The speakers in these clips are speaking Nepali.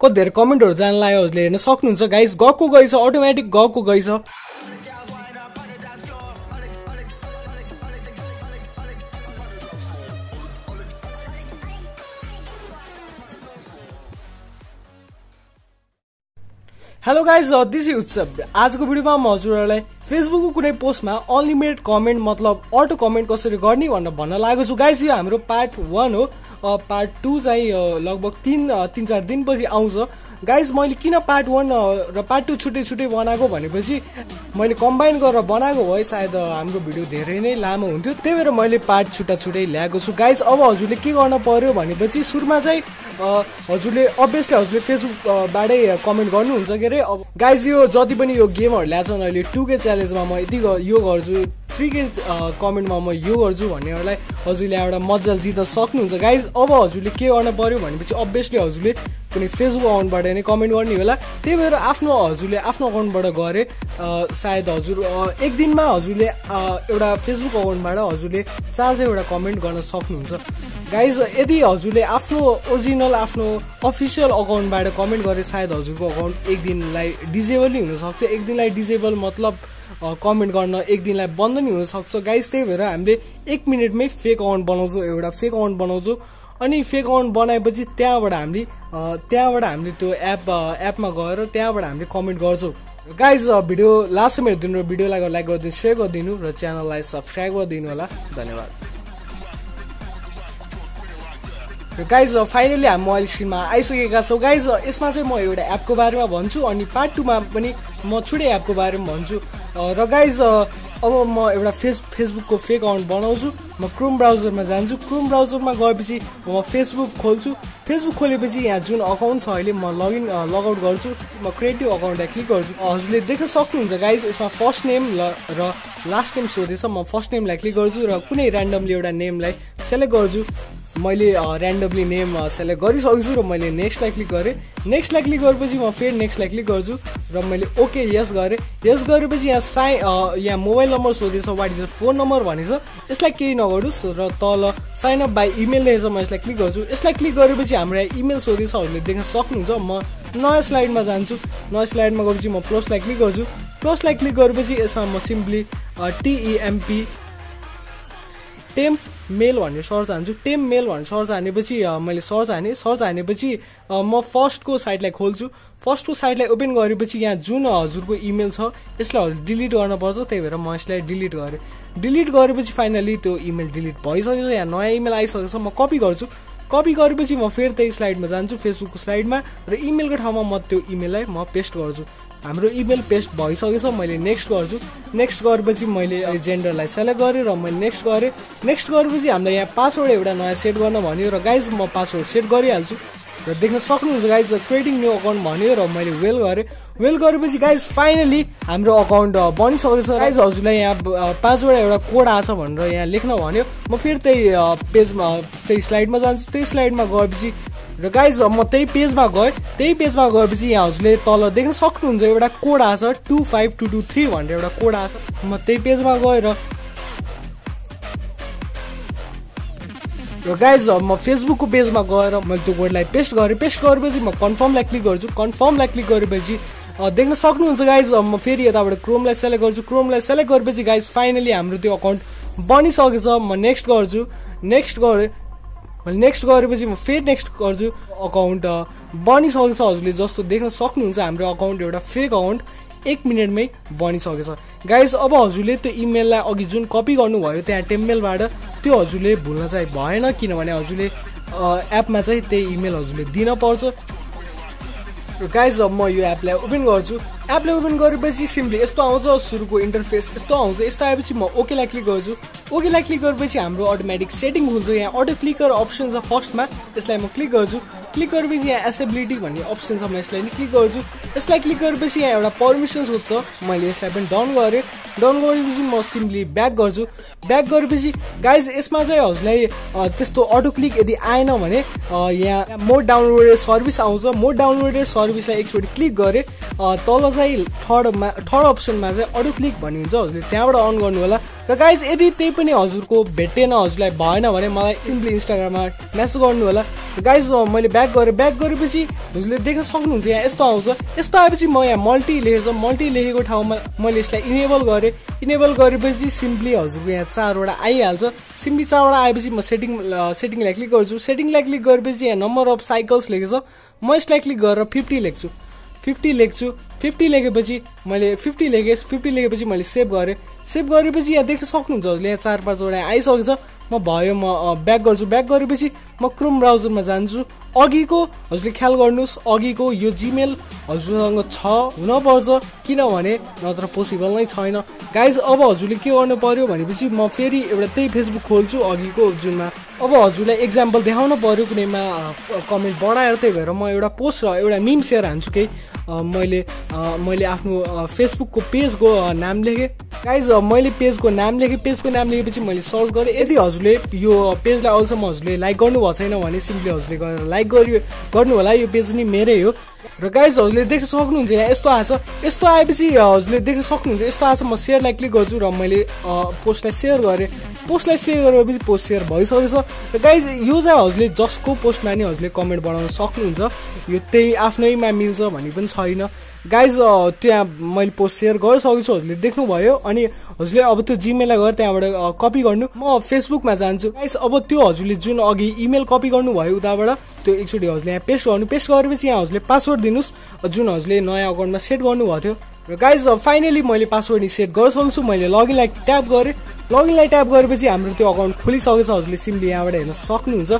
को धेरै कमेन्टहरु जान लाग्यो हजुरले हेर्न सक्नुहुन्छ गाइस गएको गइछ अटोमेटिक गएको गइछ हेलो गाइज दिस इज उत्सव आजको भिडियोमा म हजुरहरुलाई फेसबुकको कुनै पोस्टमा अनलिमिटेड कमेन्ट मतलब अटो कमेन्ट कसरी गर्ने भनेर भन्न लागेको छु गाइज यो हाम्रो पार्ट 1 हो पार्ट 2 चाहिँ लगभग 3-4 दिनपछि आउँछ गाइज मैले किन पार्ट 1 र पार्ट 2 छुट्टै छुट्टै बनाएको भनेपछि मैले कम्बाइन गरेर बनाएको भए सायद हाम्रो भिडियो धेरै नै लामो हुन्थ्यो त्यही भएर मैले पार्ट छुट्टा छुट्टै ल्याएको छु गाइज अब हजुरले के गर्न पर्यो भनेपछि सुरुमा चाहिँ हजुरले अभियसली हजुरले फेसबुकबाटै कमेन्ट गर्नुहुन्छ के अरे अब गाइज यो जति पनि यो गेमहरु ल्याएको छन् अहिले 2K च्यालेन्जमा म यति यो गर्छु 3K कमेन्टमा म यो गर्छु भन्नेहरुलाई हजुरले एउटा मज्जाले जित्न सक्नुहुन्छ गाइज अब हजुरले के गर्न पर्यो भनेपछि अभियसली हजुरले कुनै फेसबुक अकाउन्टबाट नै कमेन्ट गर्ने होला त्यही भएर हजुरले आफ्नो अकाउन्टबाट गरे सायद हजुर एक दिनमा हजुरले एउटा फेसबुक अकाउन्टबाट हजुरले 4 कमेन्ट गर्न सक्नुहुन्छ गाइज यदि हजुरले आफ्नो ओरिजिनल आफ्नो अफिसियल अकाउन्टबाट कमेन्ट गरे सायद हजुरको अकाउन्ट एक दिनलाई डिजेबल हुन सक्छ एक दिनलाई डिजेबल मतलब कमेन्ट गर्न एक दिनलाई बन्द नि हुन सक्छ गाइज त्यही भएर हामीले 1 मिनेटमै फेक अकाउन्ट बनाउँछौं एउटा फेक अकाउन्ट बनाउँछौं अनि फेक अकाउन्ट बनाएपछि त्यहाँबाट हामीले त्यो एपमा गएर त्यहाँबाट हामीले कमेन्ट गर्छौं गाइज भिडियो लास्टसम्म हेर्दिनु र भिडियोलाई लाइक गरिदिनु शेयर गरिदिनु र च्यानललाई सब्स्क्राइब गरिदिनु होला धन्यवाद गाइज फाइनली हामी अहिले स्क्रिनमा आइसकेका छौं गाइज यसमा चाहिँ म एउटा एपको बारेमा भन्छु अनि पार्ट 2 मा पनि म छुट्टै एपको बारेमा भन्छु र गाइज अब म एउटा फेसबुकको फेक अकाउन्ट बनाउँछु म क्रोम ब्राउजरमा जान्छु क्रोम ब्राउजरमा गएपछि म फेसबुक खोल्छु फेसबुक खोलेपछि यहाँ जुन अकाउन्ट छ अहिले म लगआउट गर्छु म क्रिएटिभ अकाउन्टलाई क्लिक गर्छु हजुरले देख्न सक्नुहुन्छ गाइज यसमा फर्स्ट नेम र लास्ट नेम सोधेछ म फर्स्ट नेमलाई क्लिक गर्छु र कुनै र्यान्डमली एउटा नेमलाई सेलेक्ट गर्छु मैले र्यान्डमली नेम सेलेक्ट गरिसकेको छु र मैले नेक्स्टलाई क्लिक गरे नेक्स्टलाई क्लिक गरेपछि म फेरि नेक्स्टलाई क्लिक गर्छु र मैले ओके यस गरे यस गरेपछि यहाँ मोबाइल नम्बर सोधेछ what is your phone number भनेछ यसलाई केही नगर्नुस् र तल साइन अप बाइ इमेल रहेछ म यसलाई क्लिक गर्छु यसलाई क्लिक गरेपछि हाम्रो इमेल सोधेछ हजुरले देख्न सक्नुहुन्छ म नयाँ स्लाइडमा जान्छु नयाँ स्लाइडमा गएपछि म प्लसलाई क्लिक गर्छु प्लसलाई क्लिक गरेपछि यसमा म सिम्पली टेम्प मेल भन्ने सर्च हान्छु टेम मेल भन्ने सर्च हानेपछि मैले सर्च हानेपछि म फर्स्टको साइटलाई खोल्छु फर्स्टको साइटलाई ओपन गरेपछि यहाँ जुन हजुरको इमेल छ यसलाई हजुर डिलिट गर्न पर्छ त्यही भएर म यसलाई डिलिट गरे डिलिट गरेपछि फाइनली त्यो इमेल डिलिट भइसकेछ यहाँ नयाँ इमेल आइसकेछ म कपी गर्छु कपी गरेपछि म फेरि त्यही स्लाइडमा जान्छु फेसबुकको स्लाइडमा र इमेलको ठाउँमा म त्यो इमेललाई म पेस्ट गर्छु हाम्रो इमेल पेस्ट भइसकेछ मैले नेक्स्ट गर्छु नेक्स्ट गरेपछि मैले जेन्डरलाई सेलेक्ट गरेँ र मैले नेक्स्ट गरेँ नेक्स्ट गरेपछि हामीलाई यहाँ पासवर्ड एउटा नयाँ सेट गर्न भन्यो र गाइज म पासवर्ड सेट गरिहाल्छु र देख्न सक्नुहुन्छ गाइज क्रिएटिङ न्यू अकाउन्ट भन्यो र मैले वेल गरेपछि गाइज फाइनली हाम्रो अकाउन्ट बनिसकेको छ गाइज हजुरलाई यहाँ 5 वटा एउटा कोड आछ भनेर यहाँ लेख्न भन्यो म फेरि त्यही पेजमा त्यही स्लाइडमा जान्छु त्यही स्लाइडमा गएपछि र गाइज म त्यही पेजमा गएपछि यहाँ हजुरले तल देख्न सक्नुहुन्छ एउटा कोड आछ 25223 भनेर एउटा कोड आछ म त्यही पेजमा गएर र गाइज म फेसबुकको पेजमा गएर मैले त्यो कोडलाई पेस्ट गरेपछि म कन्फर्मलाई क्लिक गर्छु कन्फर्मलाई क्लिक गरेपछि देख्न सक्नुहुन्छ गाइज म फेरि यताबाट क्रोमलाई सेलेक्ट गर्छु क्रोमलाई सेलेक्ट गरेपछि गाइज फाइनली हाम्रो त्यो अकाउन्ट बनिसकेछ म नेक्स्ट गर्छु नेक्स्ट गरेपछि म फेरि नेक्स्ट गर्छु अकाउन्ट बनिसकेको छ हजुरले जस्तो देख्न सक्नुहुन्छ हाम्रो अकाउन्ट एउटा फेक अकाउन्ट 1 मिनेटमै बनिसकेछ गाइज अब हजुरले त्यो इमेललाई अघि जुन कपी गर्नुभयो त्यहाँ टेम्पलेबाट त्यो हजुरले भुल्न चाहिँ भएन किनभने हजुरले एपमा चाहिँ त्यही इमेल हजुरले दिन पर्छ गाइज अब म यो एपलाई ओपन गर्छु एपलाई ओपन गरेपछि सिम्पली यस्तो आउँछ सुरुको इन्टरफेस यस्तो आउँछ यस्तो आएपछि म ओकेलाई क्लिक गर्छु ओकेलाई क्लिक गरेपछि हाम्रो अटोमेटिक सेटिङ हुन्छ यहाँ अटो क्लिकर अप्सन छ फर्स्टमा त्यसलाई म क्लिक गर्छु क्लिक गरेपछि यहाँ एसेबिलिटी भन्ने अप्सन छ म यसलाई नि क्लिक गर्छु यसलाई क्लिक गरेपछि यहाँ एउटा पर्मिसन सोध्छ मैले यसलाई पनि डन गरेँ डन गरेपछि म सिम्पली ब्याक गर्छु ब्याक गरेपछि गाइज यसमा चाहिँ हजुरलाई त्यस्तो अटो क्लिक यदि आएन भने यहाँ मोर डाउनलोडेड सर्भिस आउँछ मोर डाउनलोडेड सर्भिसलाई एकचोटि क्लिक गरे तल चाहिँ थर्ड अप्सनमा चाहिँ अटो क्लिक भन्ने हुन्छ हजुरले त्यहाँबाट अन गर्नु होला। र गाइज यदि त्यही पनि हजुरको भेटेन हजुरलाई भएन भने मलाई सिम्पली इन्स्टाग्राममा मेसेज गर्नु होला। गाइज मैले ब्याक गरेपछि हजुरले देख्न सक्नुहुन्छ यहाँ यस्तो आउँछ। यस्तो आएपछि म यहाँ मल्टी लेखेको ठाउँमा मैले यसलाई इनेबल गरेपछि सिम्पली हजुरको यहाँ 4वटा आइहाल्छ। सिम्पली 4वटा आएपछि म सेटिङलाई क्लिक गर्छु। सेटिङलाई क्लिक गरेपछि यहाँ नम्बर अफ साइकल्स लेखेछ, म यसलाई क्लिक गरेर 50 लेख्छु। 50 लेखेपछि मैले 50 लेखेपछि मैले सेभ गरेपछि यहाँ देख्न सक्नुहुन्छ हजुरले यहाँ 4-5वटा आइसकेछ। म ब्याक गरेपछि म क्रोम ब्राउजरमा जान्छु। अघिको हजुरले ख्याल गर्नुहोस्, अघिको यो जीमेल हजुरसँग हुनपर्छ, किनभने नत्र पोसिबल नै छैन। गाइज अब हजुरले के गर्नु पर्यो भनेपछि म फेरि एउटा त्यही फेसबुक खोल्छु अघिको जुनमा। अब हजुरलाई एक्जाम्पल देखाउनु पर्यो कुनैमा कमेन्ट बढाएर, त्यही भएर म एउटा पोस्ट र एउटा मिम सेयर हान्छु। केही मैले आफ्नो फेसबुकको पेजको नाम लेखेँ। गाइज मैले पेजको नाम लेखेपछि मैले सर्च गरेँ। यदि हजुरले यो पेजलाई अहिलेसम्म हजुरले लाइक गर्नुभएको छैन भने सिम्पली हजुरले गएर लाइक गर्नु होला। यो पेज नि मेरै हो। र गाइज हजुरले देख्न सक्नुहुन्छ यहाँ यस्तो आएछ। यस्तो आएपछि हजुरले देख्न सक्नुहुन्छ यस्तो आएछ। म सेयरलाई क्लिक गर्छु र मैले पोस्टलाई सेयर गरेँ। गरेपछि पोस्ट सेयर भइसकेछ। र गाइज यो चाहिँ हजुरले जसको पोस्टमा नि हजुरले कमेन्ट बढाउन सक्नुहुन्छ, यो त्यही आफ्नैमा मिल्छ भन्ने पनि छैन। गाइज त्यहाँ मैले पोस्ट सेयर गरिसकेको छु, हजुरले देख्नुभयो। अनि हजुरले अब त्यो जीमेललाई गएर त्यहाँबाट कपी गर्नु। म फेसबुकमा जान्छु। गाइज अब त्यो हजुरले जुन अघि इमेल कपी गर्नुभयो उताबाट त्यो एकचोटि हजुरले यहाँ पेस्ट गर्नु। पेस्ट गरेपछि यहाँ हजुरले पासवर्ड दिनुहोस् जुन हजुरले नयाँ अकाउन्टमा सेट गर्नुभएको थियो। र गाइज फाइनली मैले पासवर्ड नि सेट गरिसकेको छु। मैले लगइनलाई ट्याप गरेँ। लगइनलाई ट्याप गरेपछि हाम्रो त्यो अकाउन्ट खुलिसकेछ। हजुरले सिम्पली यहाँबाट हेर्न सक्नुहुन्छ।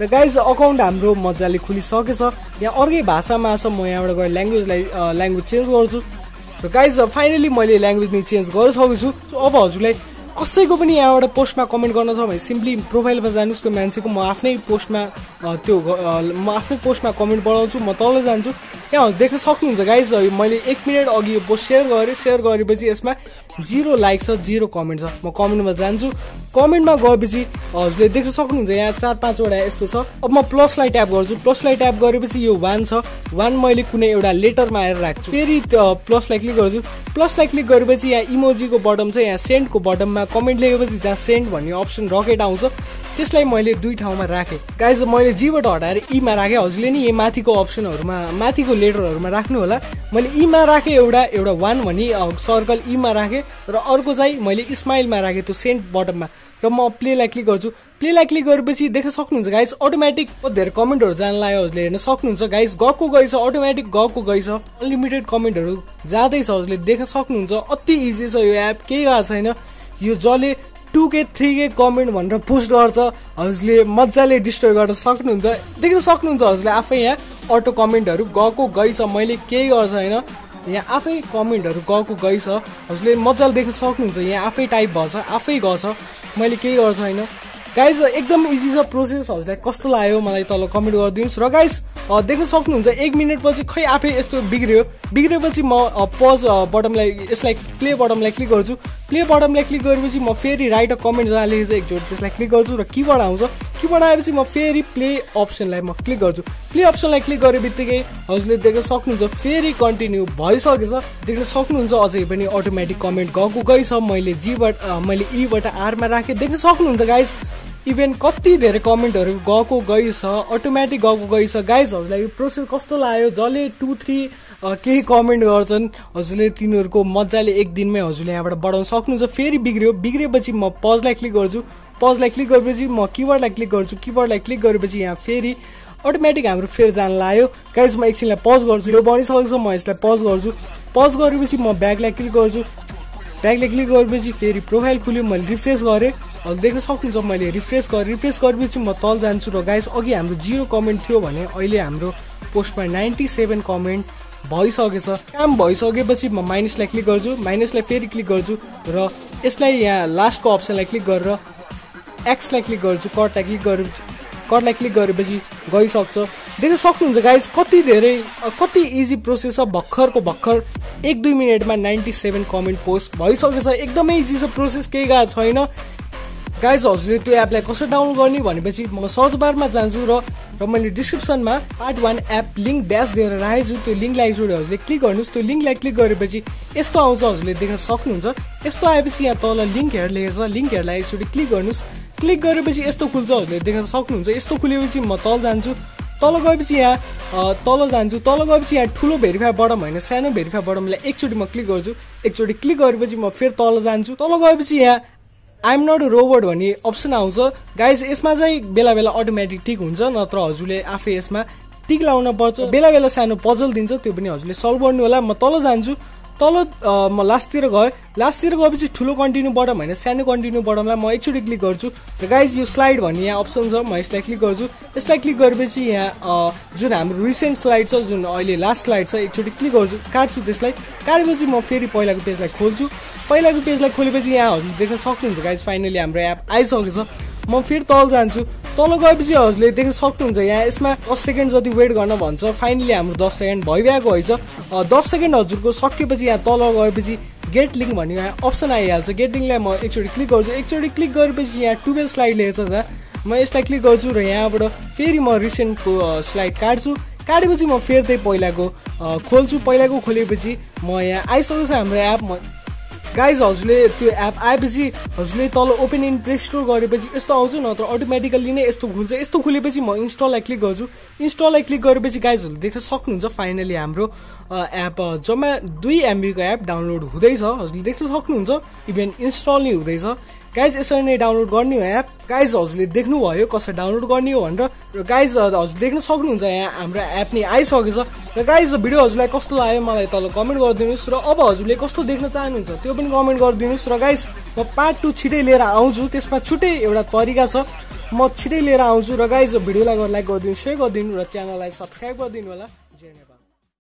र गाइज अकाउन्ट हाम्रो मजाले खुलिसकेछ। यहाँ अर्कै भाषामा छ। म यहाँबाट गएर ल्याङ्ग्वेज चेन्ज गर्छु। र गाइज फाइनली मैले ल्याङ्ग्वेज नि चेन्ज गरिसकेको छु। अब हजुरलाई कसैको पनि यहाँबाट पोस्टमा कमेन्ट गर्न छ भने सिम्पली प्रोफाइलमा जानुहोस्। त्यो मान्छेको म आफ्नै पोस्टमा कमेन्ट बढाउँछु। म तल जान्छु। यहाँ देख्न सक्नुहुन्छ गाइज मैले 1 मिनट अघि यो पोस्ट सेयर गरेपछि यसमा 0 लाइक छ, 0 कमेन्ट छ। म कमेन्टमा जान्छु। कमेन्टमा गएपछि हजुरले देख्न सक्नुहुन्छ यहाँ 4-5वटा यस्तो छ। अब म प्लसलाई ट्याप गर्छु। प्लसलाई ट्याप गरेपछि यो 1 छ। 1 मैले कुनै एउटा लेटरमा आएर राख्छु। फेरि प्लसलाई क्लिक गर्छु। प्लसलाई क्लिक गरेपछि यहाँ इमोजीको बटम छ। यहाँ सेन्डको बटममा कमेन्ट लेखेपछि जहाँ सेन्ड भन्ने अप्सन रकेट आउँछ त्यसलाई मैले 2 ठाउँमा राखेँ। गाइज मैले जीबाट हटाएर ईमा राखेँ। हजुरले नि यो माथिको अप्सनहरूमा माथिको लेटरहरूमा राख्नु होला। मैले ईमा राखेँ एउटा 1 भनी सर्कल ईमा राखेँ र अर्को चाहिँ मैले स्माइलमा राखेँ त्यो सेन्ड बटममा। र म प्लेलाई क्लिक गर्छु। प्लेलाई क्लिक गरेपछि देख्न सक्नुहुन्छ गाइज अटोमेटिक धेरै कमेन्टहरू जान लाग्यो। हजुरले हेर्न सक्नुहुन्छ गाइज गएको गइछ, अटोमेटिक गएको गइछ। अनलिमिटेड कमेन्टहरू जाँदैछ। हजुरले देख्न सक्नुहुन्छ अति इजी छ यो एप, केही गाह्रो छैन। यो जसले 2K 3K कमेन्ट भनेर पोस्ट गर्छ हजुरले मजाले डिस्ट्रोय गर्न सक्नुहुन्छ। देख्न सक्नुहुन्छ हजुरले आफै यहाँ अटो कमेन्टहरू गएको गइछ। मैले केही गर्छ छैन। यहाँ आफै कमेन्टहरू गएको गइछ। हजुरले मजाले देख्न सक्नुहुन्छ यहाँ आफै टाइप भएछ, आफै गछ। मैले केही गर्छ छैन। गाइज एकदम इजी छ प्रोसेस। हजुरलाई कस्तो लाग्यो मलाई तल कमेन्ट गरिदिनुहोस्। र गाइज देख्न सक्नुहुन्छ 1 मिनटपछि खै आफै यस्तो बिग्रेपछि म पज बटमलाई यसलाई प्ले बटमलाई क्लिक गर्छु। प्ले बटमलाई क्लिक गरेपछि म फेरि राइट अ कमेन्ट जहाँ लेखेको छ एकचोटि त्यसलाई क्लिक गर्छु र कीबोर्ड आउँछ। कीबोर्ड आएपछि म फेरि प्ले अप्सनलाई म क्लिक गर्छु। प्ले अप्सनलाई क्लिक गरे बित्तिकै हजुरले देख्न सक्नुहुन्छ फेरि कन्टिन्यू भइसकेछ। देख्न सक्नुहुन्छ अझै पनि अटोमेटिक कमेन्ट गएको गइछ। मैले ईबाट आरमा राखेँ। देख्न सक्नुहुन्छ गाइज इभेन कति धेरै कमेन्टहरू गएको गइछ, अटोमेटिक गएको गइछ। गाइज हजुरलाई यो प्रोसेस कस्तो लाग्यो? जसले 2-3 केही कमेन्ट गर्छन् हजुरले तिनीहरूको मजाले एक दिनमै हजुरले यहाँबाट बढाउन सक्नुहुन्छ। फेरि बिग्रेपछि म पजलाई क्लिक गर्छु। पजलाई क्लिक गरेपछि म कीबोर्डलाई क्लिक गर्छु। कीबोर्डलाई क्लिक गरेपछि यहाँ फेरि अटोमेटिक हाम्रो फेरि जान लाग्यो। गाइज म एकछिनलाई पज गर्छु। यो बनिसकेको छ। म यसलाई पज गर्छु। पज गरेपछि म ब्याकलाई क्लिक गर्छु। ब्याकलाई क्लिक गरेपछि फेरि प्रोफाइल खुल्यो। मैले रिफ्रेस गरेँ। देख्न सक्नुहुन्छ मैले रिफ्रेस गरेपछि म तल जान्छु। र गाइज अघि हाम्रो 0 कमेन्ट थियो भने अहिले हाम्रो पोस्टमा 97 कमेन्ट भइसकेछ। काम भइसकेपछि म माइनसलाई क्लिक गर्छु। माइनसलाई फेरि क्लिक गर्छु र यसलाई यहाँ लास्टको अप्सनलाई क्लिक गरेर एक्सलाई क्लिक गर्छु। कटलाई क्लिक गरेपछि गइसक्छ। देख्न सक्नुहुन्छ गाइज कति इजी प्रोसेस छ। भर्खर 1-2 मिनटमा 97 कमेन्ट पोस्ट भइसकेछ। एकदमै इजी छ प्रोसेस, केही गाह्रो छैन। गाइज हजुरले त्यो एपलाई कसरी डाउनलोड गर्ने भनेपछि म सर्च बारमा जान्छु र मैले डिस्क्रिप्सनमा पार्ट 1 एप लिंक ड्यास दिएर राखेको छु। त्यो लिंकलाई एकचोटि हजुरले क्लिक गर्नुहोस्। त्यो लिंकलाई क्लिक गरेपछि यस्तो आउँछ, हजुरले देख्न सक्नुहुन्छ। यस्तो आएपछि यहाँ तल लिंक हेयर लेखेको छ, लिंक हेयरलाई एकचोटि क्लिक गर्नुहोस्। क्लिक गरेपछि यस्तो खुल्छ, हजुरले देख्न सक्नुहुन्छ। यस्तो खुलेपछि म तल जान्छु। तल गएपछि यहाँ तल जान्छु। तल गएपछि यहाँ ठुलो भेरिफाई बटम होइन सानो भेरिफाई बटमलाई एकचोटि म क्लिक गर्छु। एकचोटि क्लिक गरेपछि म फेरि तल जान्छु। तल गएपछि यहाँ I am not a robot भन्ने अप्सन आउँछ। गाइज यसमा चाहिँ बेला बेला अटोमेटिक टिक हुन्छ, नत्र हजुरले आफै यसमा टिक लाउन पर्छ। बेला बेला सानो पजल दिन्छ, त्यो पनि हजुरले सल्भ गर्नु होला। म तल जान्छु। तल म लास्टतिर गएँ। लास्टतिर गएपछि ठुलो कन्टिन्यू बटम होइन सानो कन्टिन्यू बटमलाई म एकचोटि क्लिक गर्छु। र गाइज यो स्लाइड भन्ने यहाँ अप्सन छ, म यसलाई क्लिक गर्छु। यसलाई क्लिक गरेपछि यहाँ जुन हाम्रो रिसेन्ट स्लाइड छ, जुन अहिले लास्ट स्लाइड छ, एकचोटि क्लिक गर्छु। काट्छु त्यसलाई। काटेपछि म फेरि पहिलाको पेजलाई खोल्छु। पहिलाको पेजलाई खोलेपछि यहाँ हजुरले देख्न सक्नुहुन्छ गाइज फाइनली हाम्रो एप आइसकेको छ। म फेरि तल जान्छु। तल गएपछि हजुरले देख्न सक्नुहुन्छ यहाँ यसमा 10 सेकेन्ड जति वेट गर्न भन्छ। फाइनली हाम्रो 10 सेकेन्ड भइरहेको हैछ। 10 सेकेन्ड हजुरको सकेपछि यहाँ तल गएपछि गेट लिंक भन्ने यहाँ अप्सन आइहाल्छ। गेट लिंकलाई म एकचोटि क्लिक गर्छु। एकचोटि क्लिक गरेपछि यहाँ 12 स्लाइड लेखेको छ, म यसलाई क्लिक गर्छु र यहाँबाट फेरि म रिसेन्टको स्लाइड काट्छु। काटेपछि म फेरि त्यही पहिलाको खोल्छु। पहिलाको खोलेपछि म यहाँ आइसकेको छ हाम्रो एप। गाइज हजुरले त्यो एप आएपछि हजुरले तल ओपन इन प्ले स्टोर गरेपछि यस्तो आउँछ, नत्र अटोमेटिकली नै यस्तो खुल्छ। यस्तो खुलेपछि म इन्स्टललाई क्लिक गर्छु। इन्स्टललाई क्लिक गरेपछि गाइजहरूले देख्न सक्नुहुन्छ फाइनली हाम्रो एप जम्मा 2 MB को एप डाउनलोड हुँदैछ। हजुरले देख्न सक्नुहुन्छ इभन इन्स्टल नै हुँदैछ। गाइज यसरी नै डाउनलोड गर्ने हो एप। गाइज हजुरले देख्नुभयो कसरी डाउनलोड गर्ने हो भनेर। र गाइज हजुरले देख्न सक्नुहुन्छ यहाँ हाम्रो एप नै आइसकेको छ। र गाइज भिडियो हजुरलाई कस्तो लाग्यो मलाई तल कमेन्ट गरिदिनुहोस्। र अब हजुरले कस्तो देख्न चाहनुहुन्छ त्यो पनि कमेन्ट गरिदिनुहोस्। र गाइज म पार्ट 2 छिटै लिएर आउँछु। त्यसमा छुट्टै एउटा तरिका छ, म छिटै लिएर आउँछु। र गाइज भिडियोलाई लाइक गरिदिनु, शेयर गरिदिनु र च्यानललाई सब्स्क्राइब गरिदिनु होला। जय नेपाल।